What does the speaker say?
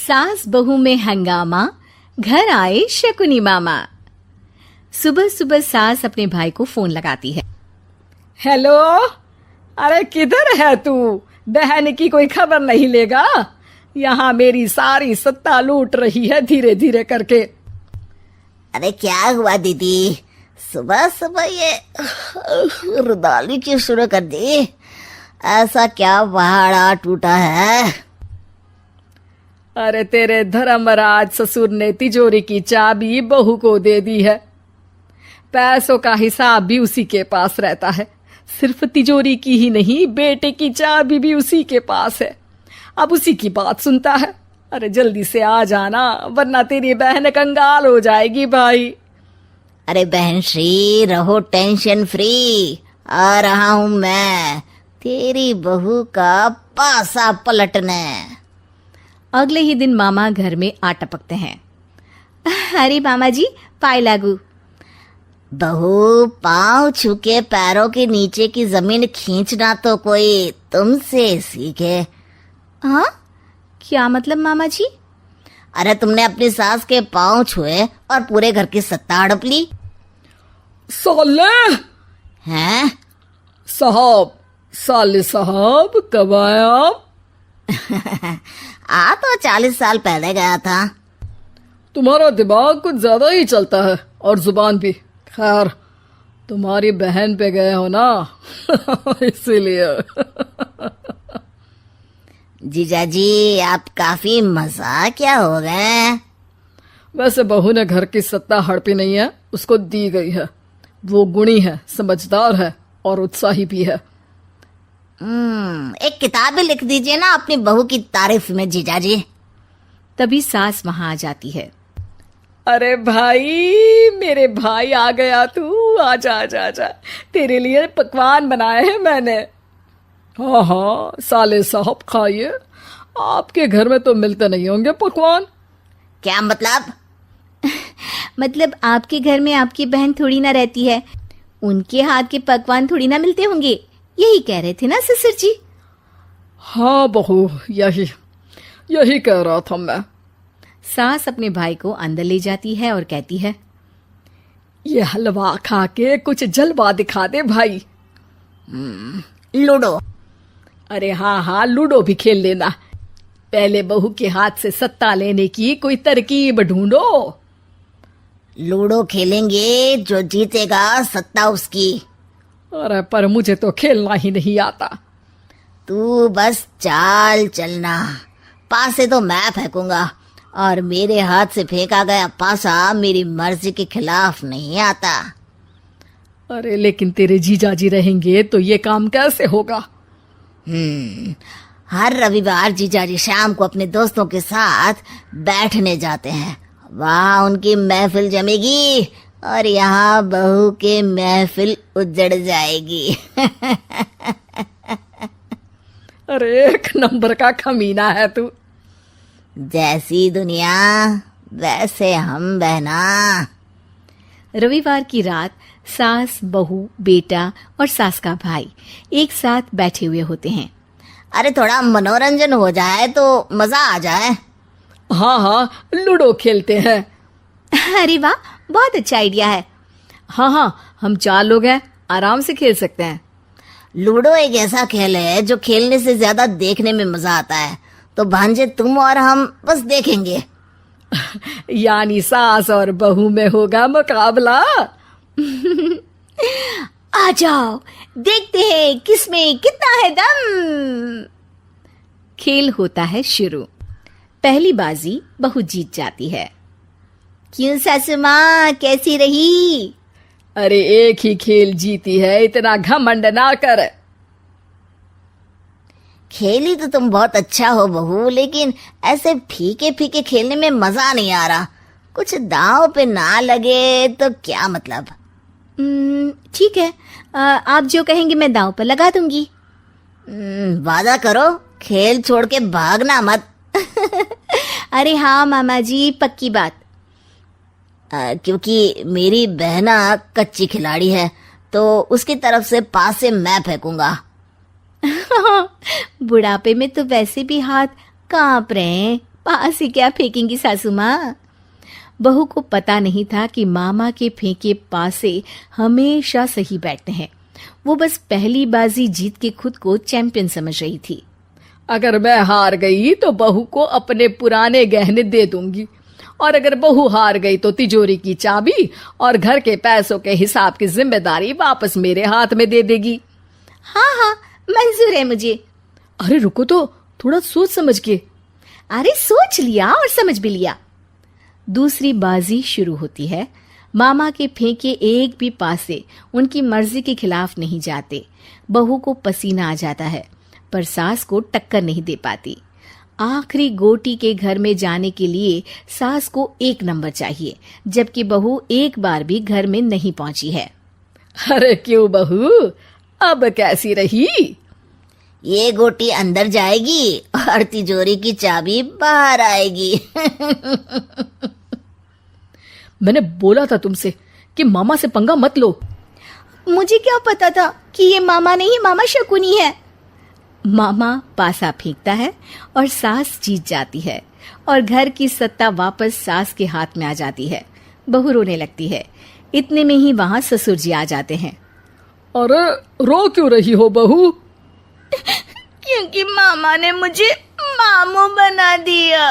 सास बहू में हंगामा, घर आए शकुनी मामा। सुबह सुबह सास अपने भाई को फोन लगाती है। हेलो, अरे किधर है तू? बहन की कोई खबर नहीं लेगा? यहाँ मेरी सारी सत्ता लूट रही है धीरे धीरे करके। अरे क्या हुआ दीदी, सुबह सुबह ये रुदाली क्यों शुरू कर दी? ऐसा क्या पहाड़ा टूटा है? अरे तेरे धर्मराज ससुर ने तिजोरी की चाबी बहू को दे दी है। पैसों का हिसाब भी उसी के पास रहता है। सिर्फ तिजोरी की ही नहीं, बेटे की चाबी भी उसी के पास है। अब उसी की बात सुनता है। अरे जल्दी से आ जाना, वरना तेरी बहन कंगाल हो जाएगी भाई। अरे बहन श्री, रहो टेंशन फ्री, आ रहा हूं मैं तेरी बहू का पासा पलटने। अगले ही दिन मामा घर में आ टपकते हैं। अरे मामा जी, पाए लागू। बहू, पाँव छूके पैरों के नीचे की जमीन खींचना तो कोई तुमसे सीखे। हाँ, क्या मतलब मामा जी? अरे तुमने अपनी सास के पाँव छुए और पूरे घर की सत्ता हड़प ली। साले हैं? साले साहब कब आए आप? आ तो 40 साल पहले गया था। तुम्हारा दिमाग कुछ ज्यादा ही चलता है और जुबान भी। खैर, तुम्हारी बहन पे गए हो ना इसीलिए। जीजाजी, आप काफी मजाकिया हो गए। वैसे बहू ने घर की सत्ता हड़पी नहीं है, उसको दी गई है। वो गुणी है, समझदार है और उत्साही भी है। एक किताब भी लिख दीजिए ना अपनी बहू की तारीफ में जीजाजी। तभी सास वहां आ जाती है। अरे भाई, मेरे भाई आ गया तू। आजा आजा आजा, तेरे लिए पकवान बनाए हैं मैंने। हाँ हाँ साले साहब, खाइए। आपके घर में तो मिलते नहीं होंगे पकवान। क्या मतलब? मतलब आपके घर में आपकी बहन थोड़ी ना रहती है, उनके हाथ के पकवान थोड़ी ना मिलते होंगे, यही कह रहे थे ना ससुर जी? हाँ बहू, यही कह रहा था मैं। सास अपने भाई को अंदर ले जाती है और कहती है, ये हलवा खा के कुछ जलवा दिखा दे भाई। लूडो? अरे हाँ हाँ, लूडो भी खेल लेना। पहले बहू के हाथ से सत्ता लेने की कोई तरकीब ढूंढो। लूडो खेलेंगे, जो जीतेगा सत्ता उसकी। अरे पर मुझे तो खेलना ही नहीं आता। तू बस चाल चलना, पासे तो मैं फेंकूंगा और मेरे हाथ से फेंका गया पासा मेरी मर्जी के खिलाफ नहीं आता। अरे लेकिन तेरे जीजाजी रहेंगे तो ये काम कैसे होगा? हर रविवार जीजाजी शाम को अपने दोस्तों के साथ बैठने जाते हैं। वहाँ उनकी महफिल जमेगी और यहाँ बहू के महफिल उजड़ जाएगी। अरे एक नंबर का खमीना है तू। जैसी दुनिया वैसे हम बहना। रविवार की रात सास, बहू, बेटा और सास का भाई एक साथ बैठे हुए होते हैं। अरे थोड़ा मनोरंजन हो जाए तो मजा आ जाए। हाँ हाँ, लूडो खेलते हैं। अरे वाह, बहुत अच्छा आइडिया है। हाँ हाँ, हम 4 लोग हैं, आराम से खेल सकते हैं। लूडो एक ऐसा खेल है जो खेलने से ज्यादा देखने में मजा आता है। तो भांजे तुम और हम बस देखेंगे। यानी सास और बहू में होगा मुकाबला। आ जाओ, देखते हैं किसमें कितना है दम। खेल होता है शुरू। पहली बाजी बहू जीत जाती है। क्यों सासू माँ, कैसी रही? अरे एक ही खेल जीती है, इतना घमंड ना कर। खेली तो तुम बहुत अच्छा हो बहू, लेकिन ऐसे फीके फीके खेलने में मजा नहीं आ रहा। कुछ दांव पे ना लगे तो क्या मतलब? ठीक है, आप जो कहेंगे मैं दांव पर लगा दूंगी। वादा करो, खेल छोड़ के भागना मत। अरे हाँ मामा जी, पक्की बात। क्योंकि मेरी बहना कच्ची खिलाड़ी है, तो उसकी तरफ से पास से मैं फेंकूंगा। बुढ़ापे में तो वैसे भी हाथ कांप रहे हैं, पास ही क्या फेंकेंगी सासू माँ। बहू को पता नहीं था कि मामा के फेंके पासे हमेशा सही बैठते हैं। वो बस पहली बाजी जीत के खुद को चैंपियन समझ रही थी। अगर मैं हार गई तो बहू को अपने पुराने गहने दे दूंगी, और अगर बहू हार गई तो तिजोरी की चाबी और घर के पैसों के हिसाब की जिम्मेदारी वापस मेरे हाथ में दे देगी। हाँ हाँ, मंजूर है मुझे। अरे रुको तो, थोड़ा सोच समझ के। अरे सोच लिया और समझ भी लिया। दूसरी बाजी शुरू होती है। मामा के फेंके एक भी पासे उनकी मर्जी के खिलाफ नहीं जाते। बहू को पसीना आ जाता है, पर सास को टक्कर नहीं दे पाती। आखिरी गोटी के घर में जाने के लिए सास को 1 नंबर चाहिए, जबकि बहू एक बार भी घर में नहीं पहुंची है। अरे क्यों बहू, अब कैसी रही? ये गोटी अंदर जाएगी और तिजोरी की चाबी बाहर आएगी। मैंने बोला था तुमसे कि मामा से पंगा मत लो। मुझे क्या पता था कि ये मामा नहीं, मामा शकुनी है। मामा पासा फेंकता है और सास जीत जाती है और घर की सत्ता वापस सास के हाथ में आ जाती है। बहू रोने लगती है। इतने में ही वहां ससुर जी आ जाते हैं। अरे रो क्यों रही हो बहू? क्योंकि मामा ने मुझे मामू बना दिया।